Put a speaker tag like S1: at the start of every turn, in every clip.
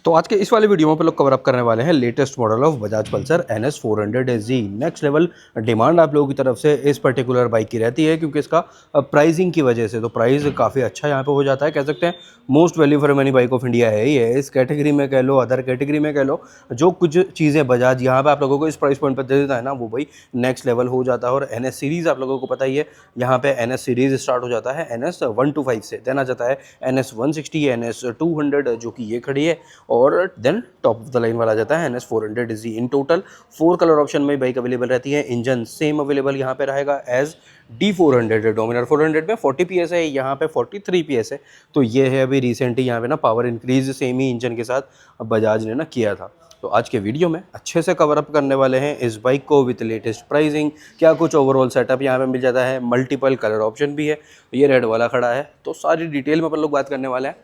S1: तो आज के इस वाले वीडियो में आप लोग कवर अप करने वाले हैं latest model of Bajaj Pulsar NS 400Z। Next level demand आप लोगों की तरफ से इस पर्टिकुलर बाइक की रहती है क्योंकि इसका प्राइसिंग की वजह से तो प्राइस काफ़ी अच्छा यहाँ पे हो जाता है। कह सकते हैं most value for money bike of India है ये। इस कैटेगरी में कह लो, अदर कैटेगरी में कह लो, जो कुछ चीज़ें बजाज यहाँ पे आप लोगों को इस प्राइस पॉइंट पर दे देता है ना, वो भाई नेक्स्ट लेवल हो जाता है। और NS सीरीज़ आप लोगों को पता ही है, यहाँ पे NS सीरीज़ स्टार्ट हो जाता है NS 125 से, देन आ जाता है NS 160, NS 200 जो कि ये खड़ी है, और then top of the line वाला जाता है NS 400Z। इन टोटल 4 कलर ऑप्शन में बाइक अवेलेबल रहती है। इंजन सेम अवेलेबल यहाँ पे रहेगा एज D400। डोमिनार 400 में 40 PS है, यहाँ पे 43 PS है। तो ये है अभी रिसेंटली यहाँ पे ना पावर इंक्रीज सेम ही इंजन के साथ बजाज ने ना किया था। तो आज के वीडियो में अच्छे से कवर अप करने वाले हैं इस बाइक को विथ लेटेस्ट प्राइसिंग, क्या कुछ ओवरऑल सेटअप यहाँ पे मिल जाता है, मल्टीपल कलर ऑप्शन भी है, ये रेड वाला खड़ा है। तो सारी डिटेल में अपन लोग बात करने वाले हैं,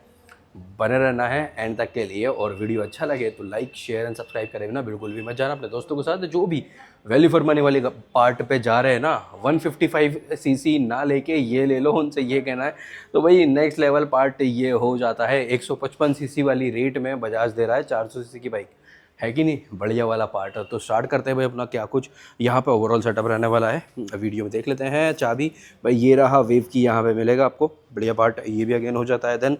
S1: बने रहना है एंड तक के लिए। और वीडियो अच्छा लगे तो लाइक शेयर एंड सब्सक्राइब करें ना, बिल्कुल भी मत जाना अपने दोस्तों के साथ। जो भी वैल्यू फॉर मनी वाले पार्ट पे जा रहे हैं ना, 155cc ना लेके ये ले लो, उनसे ये कहना है। तो भाई नेक्स्ट लेवल पार्ट ये हो जाता है। 155cc वाली रेट में बजाज दे रहा है 400cc की बाइक, है कि नहीं, बढ़िया वाला पार्ट है। तो स्टार्ट करते हैं भाई अपना क्या कुछ यहाँ पे ओवरऑल सेटअप रहने वाला है, वीडियो में देख लेते हैं। चाबी भाई ये रहा, वेव की यहाँ पे मिलेगा आपको, बढ़िया पार्ट ये भी अगेन हो जाता है। देन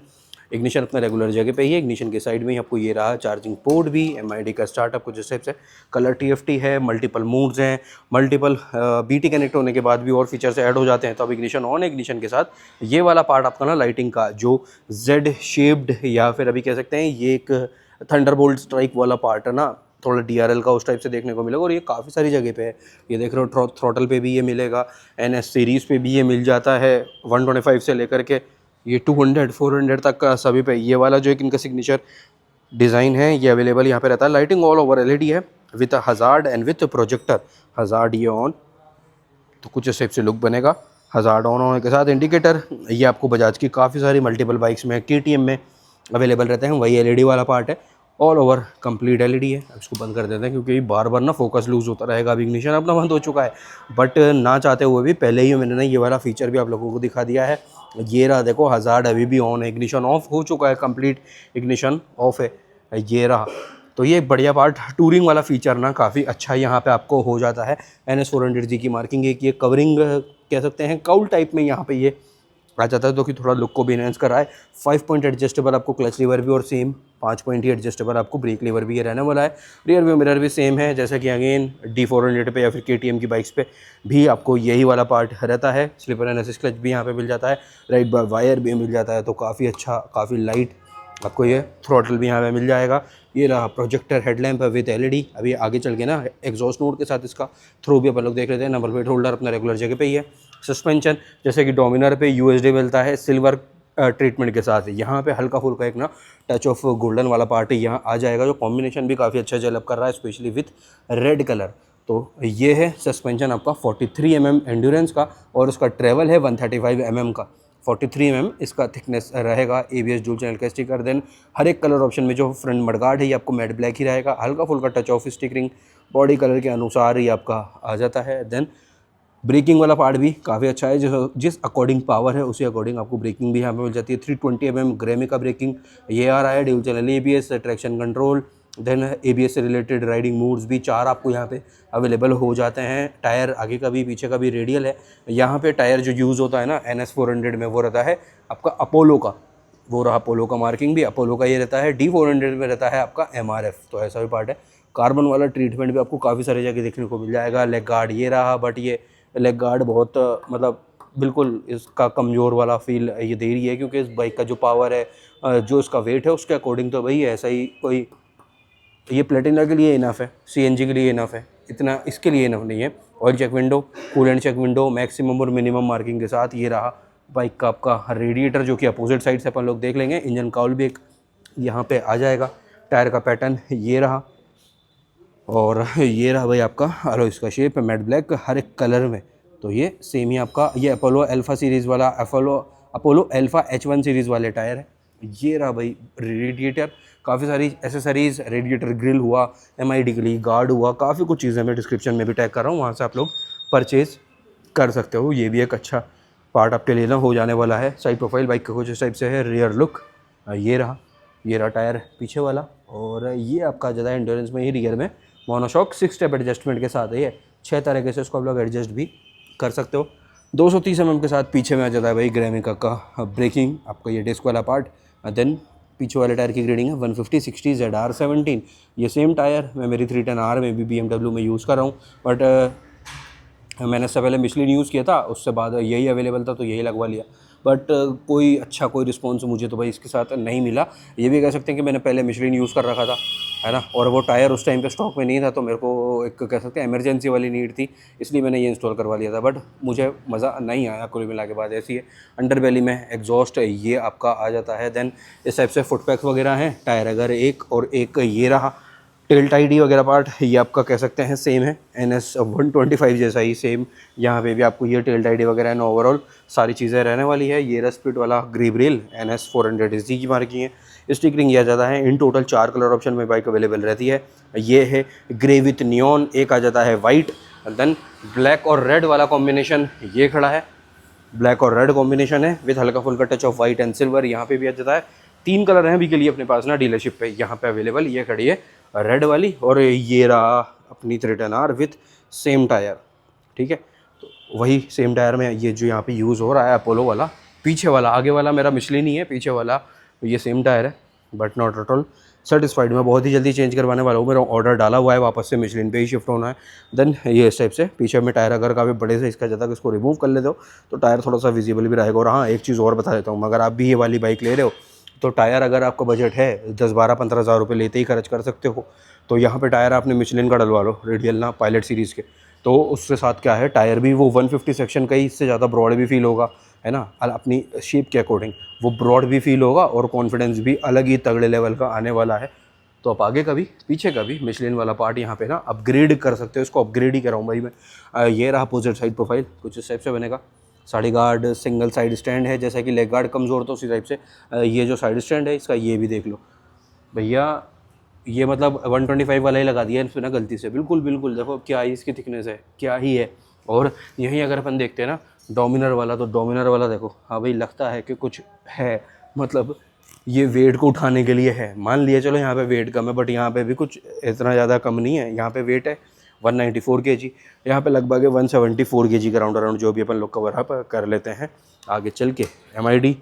S1: इग्निशन अपना रेगुलर जगह पे ही है, इग्निशन के साइड में ही आपको ये रहा चार्जिंग पोर्ट भी, MID का स्टार्ट आपको जिस टाइप से, कलर TFT है, मल्टीपल मूड्स हैं, मल्टीपल BT कनेक्ट होने के बाद भी और फीचर्स ऐड हो जाते हैं। तो अब इग्निशन ऑन है, इग्निशन के साथ ये वाला पार्ट आपका ना लाइटिंग का जो Z शेप्ड, या फिर अभी कह सकते हैं ये एक थंडरबोल्ट स्ट्राइक वाला पार्ट है ना, थोड़ा DRL का उस टाइप से देखने को मिलेगा। और ये काफ़ी सारी जगह पे है, ये देख रहे हो थ्रोटल पे भी ये मिलेगा, NS सीरीज़ पे भी ये मिल जाता है, 125 से लेकर के ये 200 400 तक का सभी पे ये वाला जो एक इनका सिग्नेचर डिज़ाइन है ये अवेलेबल यहाँ पे रहता है। लाइटिंग ऑल ओवर LED है with hazard and with projector. Hazard ये ऑन, तो कुछ इस टाइप से लुक बनेगा। हज़ार्ड ऑन होने के साथ इंडिकेटर ये आपको बजाज की काफ़ी सारी मल्टीपल बाइक्स में, KTM में अवेलेबल रहते हैं, वही LED वाला पार्ट है। ऑल ओवर कंप्लीट LED है। अब इसको बंद कर देते हैं क्योंकि बार बार ना फोकस लूज होता रहेगा। अब इग्निशन अपना बंद हो चुका है, बट ना चाहते हुए भी पहले ही मैंने ना ये वाला फीचर भी आप लोगों को दिखा दिया है। ये रहा देखो, हज़ार्ड अभी भी ऑन है, इग्निशन ऑफ हो चुका है, कंप्लीट इग्निशन ऑफ है, ये रहा। तो ये बढ़िया पार्ट, टूरिंग वाला फीचर ना काफ़ी अच्छा यहाँ पे आपको हो जाता है। NS 400Z की मार्किंग एक ये कवरिंग कह सकते हैं काउल टाइप में यहाँ पे ये आ जाता है, तो कि थोड़ा लुक को भी इनहेंस कर रहा है। 5 पॉइंट एडजस्टेबल आपको क्लच लीवर भी, और सेम 5 पॉइंट ही एडजस्टेबल आपको ब्रेक लीवर भी ये रहने वाला है। रियर व्यू मिरर भी सेम है, जैसा कि अगेन D400 पे या फिर KTM की बाइक्स पे भी आपको यही वाला पार्ट रहता है। स्लीपर एंड असिस्ट क्लच भी यहाँ पे मिल जाता है, राइट वायर भी मिल जाता है। तो काफ़ी अच्छा, काफ़ी लाइट आपको ये थ्रॉटल भी यहाँ पे मिल जाएगा। ये रहा प्रोजेक्टर हेडलैम्प विद LED। अभी आगे चल के ना एग्जॉस्ट नोट के साथ इसका थ्रो भी अपन लोग देख लेते हैं। नंबर प्लेट होल्डर अपना रेगुलर जगह पे ही है। सस्पेंशन जैसे कि डोमिनार पे USD मिलता है सिल्वर ट्रीटमेंट के साथ, यहाँ पे हल्का फुल्का एक ना टच ऑफ गोल्डन वाला पार्ट यहाँ आ जाएगा, जो कॉम्बिनेशन भी काफ़ी अच्छा डेवलप कर रहा है, स्पेशली विथ रेड कलर। तो ये है सस्पेंशन आपका 43 mm एंड्योरेंस का, और उसका ट्रेवल है 135 mm का। 43 mm इसका थिकनेस रहेगा। ABS डुअल चैनल का स्टिकर। देन हर एक कलर ऑप्शन में जो फ्रंट मडगार्ड है ये आपको मैट ब्लैक ही रहेगा, हल्का फुल्का touch of stickering body colour के अनुसार ही आपका आ जाता है। देन ब्रेकिंग वाला पार्ट भी काफ़ी अच्छा है, जिस अकॉर्डिंग पावर है उसी अकॉर्डिंग आपको ब्रेकिंग भी यहाँ पे मिल जाती है। 320 mm ग्रेमी का ब्रेकिंग ये आ रहा है, dual channel ABS, traction control, then ABS से रिलेटेड राइडिंग मूड्स भी 4 आपको यहाँ पे अवेलेबल हो जाते हैं। टायर आगे का भी पीछे का भी रेडियल है। यहाँ पे टायर जो यूज़ होता है ना NS 400 में, वो रहता है आपका अपोलो का, वो रहा अपोलो का, मार्किंग भी अपोलो का ये रहता है। D400 में रहता है आपका MRF। तो ऐसा भी पार्ट है। कार्बन वाला ट्रीटमेंट भी आपको काफ़ी सारी जगह देखने को मिल जाएगा। लेग गार्ड ये रहा, बट ये लेग गार्ड बहुत मतलब बिल्कुल इसका कमज़ोर वाला फील ये दे रही है, क्योंकि इस बाइक का जो पावर है, जो इसका वेट है, उसके अकॉर्डिंग तो भाई ऐसा ही कोई, ये प्लेटिना के लिए इनफ है, CNG के लिए इनफ है, इतना इसके लिए इनफ नहीं है। Oil check window, coolant check window maximum और मिनिमम मार्किंग के साथ। ये रहा बाइक का आपका रेडिएटर, जो कि अपोजिट साइड से अपन लोग देख लेंगे। इंजन काउल भी एक यहाँ पे आ जाएगा। टायर का पैटर्न ये रहा, और ये रहा भाई आपका अलॉय इसका शेप मैट ब्लैक हर एक कलर में। तो ये सेम ही आपका ये अपोलो अल्फा सीरीज़ वाला, अपोलो अल्फा H1 सीरीज़ वाले टायर है। ये रहा भाई रेडिएटर, काफ़ी सारी एसेसरीज़, रेडिएटर ग्रिल हुआ, MID के लिए गार्ड हुआ, काफ़ी कुछ चीज़ें मैं डिस्क्रिप्शन में भी टैग कर रहा हूँ, वहाँ से आप लोग परचेज़ कर सकते हो। ये भी एक अच्छा पार्ट आपके लिए ना हो जाने वाला है। साइड प्रोफाइल बाइक का कुछ इस टाइप से है। रियर लुक ये रहा टायर पीछे वाला, और ये आपका ज़्यादा एंड्योरेंस में ही रियर में मोनोशॉक 6 स्टेप एडजस्टमेंट के साथ है। ये 6 तरीके से इसको आप लोग एडजस्ट भी कर सकते हो। 230 mm के साथ पीछे में आ जाता है भाई ग्रेमिका का ब्रेकिंग, आपका ये डिस्क वाला पार्ट। देन पीछे वाले टायर की ग्रेडिंग है 150/60 ZR17। ये सेम टायर मैं मेरी 310R में भी BMW में यूज़ कर रहा हूँ, बट मैंने इससे पहले मिशलिन यूज़ किया था, उससे बाद यही अवेलेबल था तो यही लगवा लिया। बट कोई अच्छा कोई रिस्पॉन्स मुझे तो भाई इसके साथ नहीं मिला। ये भी कह सकते हैं कि मैंने पहले मिशलिन यूज़ कर रखा था, है ना, और वो टायर उस टाइम पे स्टॉक में नहीं था, तो मेरे को एक कह सकते हैं इमरजेंसी वाली नीड थी, इसलिए मैंने ये इंस्टॉल करवा लिया था। बट मुझे मज़ा नहीं आया कुल मिला के बाद। ऐसी है अंडर बेली में एग्जॉस्ट ये आपका आ जाता है। देन इस टाइप से फुट पैक्स वगैरह हैं, टायर अगर एक और एक ये रहा। टेल टाइडी वगैरह पार्ट ये आपका कह सकते हैं सेम है, NS 125 जैसा ही सेम यहाँ पे भी आपको ये टेल टाइडी वगैरह है। ओवरऑल सारी चीज़ें रहने वाली है। ये स्प्लिट वाला ग्रीब रेल NS 400SG की मार्क की है। स्टिकरिंग यह ज़्यादा है। इन टोटल 4 कलर ऑप्शन में बाइक अवेलेबल रहती है। ये है ग्रे विथ नियॉन, एक आ जाता है वाइट, देन ब्लैक और रेड वाला कॉम्बिनेशन ये खड़ा है। ब्लैक और रेड कॉम्बिनेशन है विथ हल्का फुल्का touch of white and silver. यहाँ पे भी आ जाता है। 3 कलर हैं अभी के लिए अपने पास ना डीलरशिप पे यहाँ पे अवेलेबल। ये खड़ी है रेड वाली, और ये रहा अपनी 310R विथ सेम टायर। ठीक है, तो वही सेम टायर में ये जो यहाँ पे यूज़ हो रहा है अपोलो वाला, पीछे वाला, आगे वाला मेरा मिशलिन ही है, पीछे वाला ये सेम टायर है। But not at all satisfied, मैं बहुत ही जल्दी चेंज करवाने वाला हूँ। मेरा ऑर्डर डाला हुआ है, वापस से मिशलिन पे ही शिफ्ट होना है। देन ये इस टाइप से पीछे में टायर अगर काफ़ी बड़े से इसका ज़्यादा इसको रिमूव कर लेते हो तो टायर थोड़ा सा विजिबल भी रहेगा। और हाँ, एक चीज़ और बता देता हूँ, अगर आप भी ये वाली बाइक ले रहे हो तो टायर अगर आपका बजट है 10-12-15 हज़ार रुपये लेते ही खर्च कर सकते हो, तो यहाँ पे टायर आपने मिशलिन का डलवा लो, रेडियल ना, पायलट सीरीज़ के। तो उसके साथ क्या है, टायर भी वो 150 सेक्शन का ही, इससे ज़्यादा ब्रॉड भी फील होगा, है ना, अपनी शेप के अकॉर्डिंग वो ब्रॉड भी फील होगा, और कॉन्फिडेंस भी अलग ही तगड़े लेवल का आने वाला है। तो आप आगे का भी पीछे का भी मिशलिन वाला पार्ट यहाँ पे ना अपग्रेड कर सकते हो। इसको अपग्रेड ही कर रहा हूँ भाई मैं। ये रहा अपोजिट साइड प्रोफाइल, कुछ इस टाइप से बनेगा। Side guard single side stand है, जैसा कि लेग गार्ड कमज़ोर तो उसी टाइप से ये जो साइड स्टैंड है इसका ये भी देख लो भैया। ये मतलब 125 वाला ही लगा दिया इसमें ना गलती से। बिल्कुल बिल्कुल देखो क्या ही इसकी थिकनेस है, क्या ही है। और यहीं अगर अपन देखते हैं ना डोमिनर वाला, तो डोमिनर वाला देखो, हाँ भाई लगता है कि कुछ है, मतलब ये वेट को उठाने के लिए है। मान लिया चलो यहाँ पे वेट कम है, बट यहाँ पे भी कुछ इतना ज़्यादा कम नहीं है। यहाँ पे वेट है 194 kg, यहाँ पे लगभग है 174 kg का राउंड अराउंड, जो भी अपन लोग कवर अप कर लेते हैं। आगे चल के MID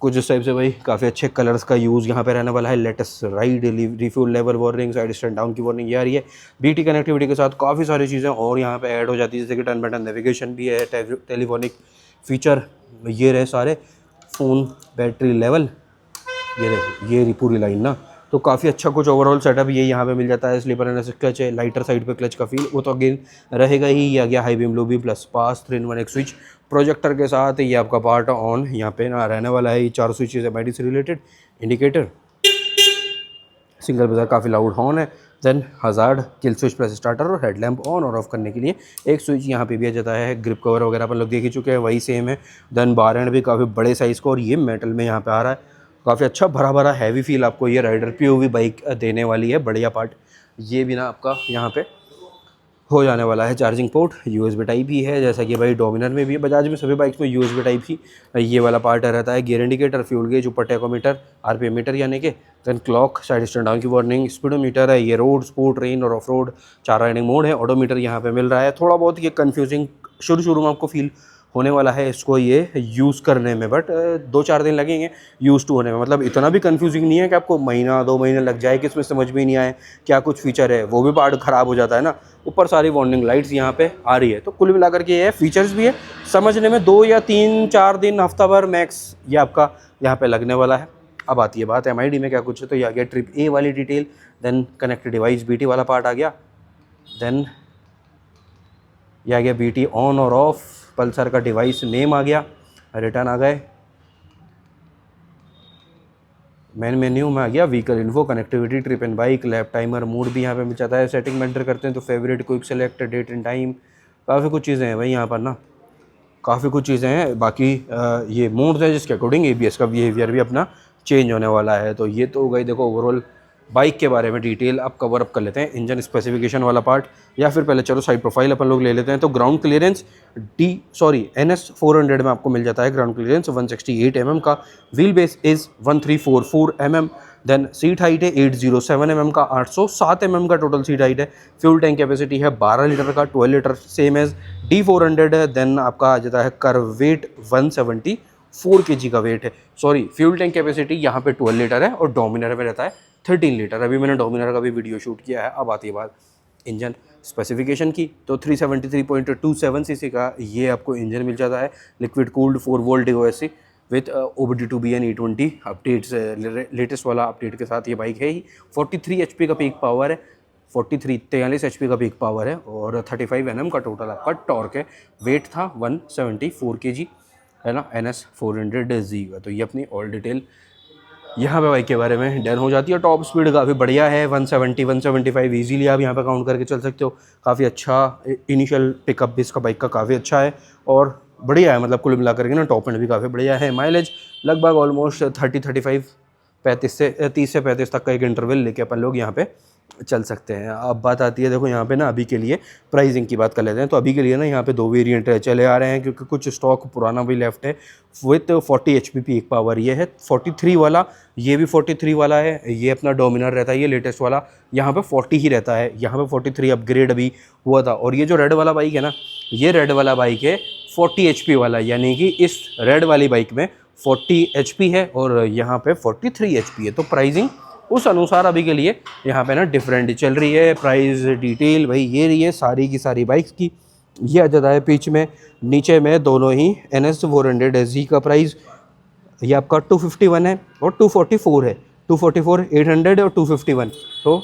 S1: कुछ इस टाइप से भाई, काफ़ी अच्छे कलर्स का यूज़ यहाँ पे रहने वाला है। Latest ride, refuel level warning, side stand down की वार्निंग ये आ रही है। BT कनेक्टिविटी के साथ काफ़ी सारी चीज़ें और यहाँ पे ऐड हो जाती है, जैसे कि टर्न बाय टर्न नेविगेशन भी है, टेलीफोनिक फीचर ये रहे सारे, फ़ोन बैटरी लेवल ये रहे, ये पूरी लाइन ना। तो काफ़ी अच्छा कुछ ओवरऑल सेटअप ये यहाँ पे मिल जाता है। स्लीपर एंड क्लच है, लाइटर साइड पे क्लच का फील वो तो अगेन रहेगा ही। ये आ गया high beam low beam plus pass 3-in-1 एक स्विच प्रोजेक्टर के साथ। ये आपका पार्ट ऑन यहाँ पे ना रहने वाला है। ये 4 स्विचेज है MID से रिलेटेड, इंडिकेटर, सिंगल बजार काफ़ी लाउड हॉर्न है। Then hazard, kill switch plus starter, और हेडलैम्प ऑन और ऑफ करने के लिए एक स्विच यहाँ पे भी आ जाता है। ग्रिप कवर वगैरह अपन लोग देख ही चुके हैं, वही सेम है। देन बार एंड भी काफ़ी बड़े साइज़ का, और ये मेटल में यहाँ पे आ रहा है। काफ़ी अच्छा भरा भरा हैवी फील आपको ये राइडर POV बाइक देने वाली है। बढ़िया पार्ट ये भी ना आपका यहाँ पे हो जाने वाला है। चार्जिंग पोर्ट USB टाइप ही है, जैसा कि भाई डोमिनर में भी है, बजाज में सभी बाइक्स में USB टाइप ही ये वाला पार्ट रहता है। गियर इंडिकेटर, फ्यूल गेज, ऊपर टेकोमीटर, RPM मीटर यानी कि, then clock, side stand down की वार्निंग, स्पीडोमीटर है। ये रोड, स्पोर्ट, रेन और ऑफ रोड 4 राइडिंग मोड है। ऑडोमीटर यहाँ पे मिल रहा है। थोड़ा बहुत ये कन्फ्यूजिंग शुरू में आपको फील होने वाला है इसको ये यूज़ करने में, बट 2-4 दिन लगेंगे यूज़ टू होने में। मतलब इतना भी कंफ्यूजिंग नहीं है कि आपको महीना 2 महीने लग जाए कि इसमें समझ में नहीं आए क्या कुछ फीचर है, वो भी पार्ट ख़राब हो जाता है ना। ऊपर सारी वार्निंग लाइट्स यहाँ पे आ रही है। तो कुल मिलाकर के ये है, फीचर्स भी है, समझने में 2 या 3-4 दिन, हफ्ता भर मैक्स ये आपका यहाँ पे लगने वाला है। अब आती है बात MID में क्या कुछ है, तो ये आ गया ट्रिप A वाली detail. Then connected device BT वाला पार्ट आ गया। देन ये आ गया BT ऑन और ऑफ, पल्सर का डिवाइस नेम आ गया, रिटर्न आ गए। मेन मेन्यू में आ गया vehicle info, connectivity, trip and bike, lap timer, mode भी यहाँ पे मिल जाता है। सेटिंग में एंटर करते हैं तो favourite, quick select, date and time, काफ़ी कुछ चीज़ें हैं भाई यहाँ पर ना, काफ़ी कुछ चीज़ें हैं। बाकी ये मोड्स है जिसके अकॉर्डिंग ABS का बिहेवियर भी अपना चेंज होने वाला है। तो ये तो हो गई देखो ओवरऑल बाइक के बारे में डिटेल। अब कवर अप कर लेते हैं इंजन स्पेसिफिकेशन वाला पार्ट, या फिर पहले चलो साइड प्रोफाइल अपन लोग ले लेते हैं। तो ग्राउंड क्लियरेंस NS 400 में आपको मिल जाता है ग्राउंड क्लियरेंस 168 mm का। Wheel base is 1344 mm। Then seat height है 807 mm का, 807 mm का टोटल सीट हाइट है। फ्यूल टैंक कैपेसिटी है 12 लीटर का, 12 लीटर सेम एज D400 है। देन आपका आ जाता है कर वेट 174 kg का वेट है। सॉरी, फ्यूल टैंक कैपेसिटी यहाँ पे 12 लीटर है और डोमिनर में रहता है 13 लीटर। अभी मैंने डोमिनर का भी वीडियो शूट किया है। अब आती है बात इंजन स्पेसिफिकेशन की, तो 373.27 सीसी का ये आपको इंजन मिल जाता है। Liquid cooled 4 volt DOSC with OBD2BN E20 updates, latest वाला अपडेट के साथ ये बाइक है ही। 43 HP का पीक पावर है, 43 HP का पीक पावर है और 35 Nm का टोटल आपका टॉर्क है। वेट था 174 kg है ना, NS 400Z का। तो ये अपनी ऑल डिटेल यहाँ पे बाइक के बारे में डन हो जाती है। टॉप स्पीड काफ़ी बढ़िया है, 170 175 ईजीली आप यहाँ पे काउंट करके चल सकते हो। काफ़ी अच्छा इनिशियल पिकअप भी इसका बाइक का काफ़ी अच्छा है और बढ़िया है, मतलब कुल मिला करके ना टॉप एंड भी काफ़ी बढ़िया है। माइलेज लगभग ऑलमोस्ट 35 30 से 35 तक का एक इंटरवल लेके अपन लोग यहाँ पे चल सकते हैं। अब बात आती है, देखो यहाँ पे ना अभी के लिए प्राइसिंग की बात कर लेते हैं। तो अभी के लिए ना यहाँ पे 2 वेरिएंट चले आ रहे हैं, क्योंकि कुछ स्टॉक पुराना भी लेफ्ट है विथ 40 HP पीक पावर। ये है 43 वाला, ये भी 43 वाला है। ये अपना डोमिनर रहता है, ये लेटेस्ट वाला यहाँ पे 40 ही रहता है। यहाँ पे 43 अपग्रेड अभी हुआ था। और ये जो रेड वाला बाइक है ना, ये रेड वाला बाइक है 40 HP वाला, यानी कि इस रेड वाली बाइक में 40 HP है और यहाँ पे 43 HP है। तो प्राइसिंग उस अनुसार अभी के लिए यहाँ पे ना डिफरेंट चल रही है। प्राइस डिटेल भाई ये रही है सारी की सारी बाइक्स की। ये आ जाता है पिच में, नीचे में दोनों ही NS 400Z का प्राइस ये आपका 251 है और 244 है। 244 800 और 251। तो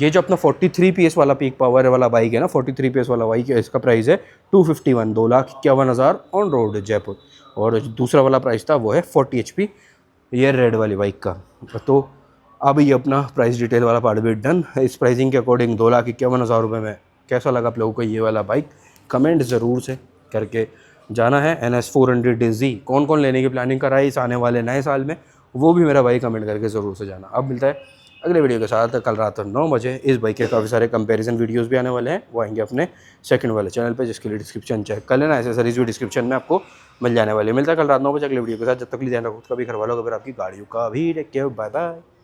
S1: ये जो अपना 43 PS वाला पीक पावर वाला बाइक है ना, 43 PS वाला बाइक है, इसका प्राइस है 251, 2,51,000 ऑन रोड जयपुर। और दूसरा वाला प्राइस था वो है 40 HP ये रेड वाली बाइक का। तो अब ये अपना प्राइस डिटेल वाला पार्ट भी डन। इस प्राइसिंग के अकॉर्डिंग 2,51,000 रुपये में कैसा लगा आप लोगों को ये वाला बाइक, कमेंट ज़रूर से करके जाना है। NS 400Z कौन कौन लेने की प्लानिंग कर रहा है इस आने वाले नए साल में, वो भी मेरा भाई कमेंट करके ज़रूर से जाना। अब मिलता है अगले वीडियो के साथ कल रात 9 बजे। इस बाइक के काफ़ी सारे कंपैरिजन वीडियोस भी आने वाले हैं, वो आएंगे अपने सेकंड वाले चैनल पे, जिसके लिए डिस्क्रिप्शन चेक कर लेना। एसेसरीज भी डिस्क्रिप्शन में आपको मिल जाने वाले। मिलता है कल रात 9 बजे अगले वीडियो के साथ। जब तक लिए ध्यान रखो, कभी घर वालों का, फिर आपकी गाड़ियों का भी। Take care, bye bye.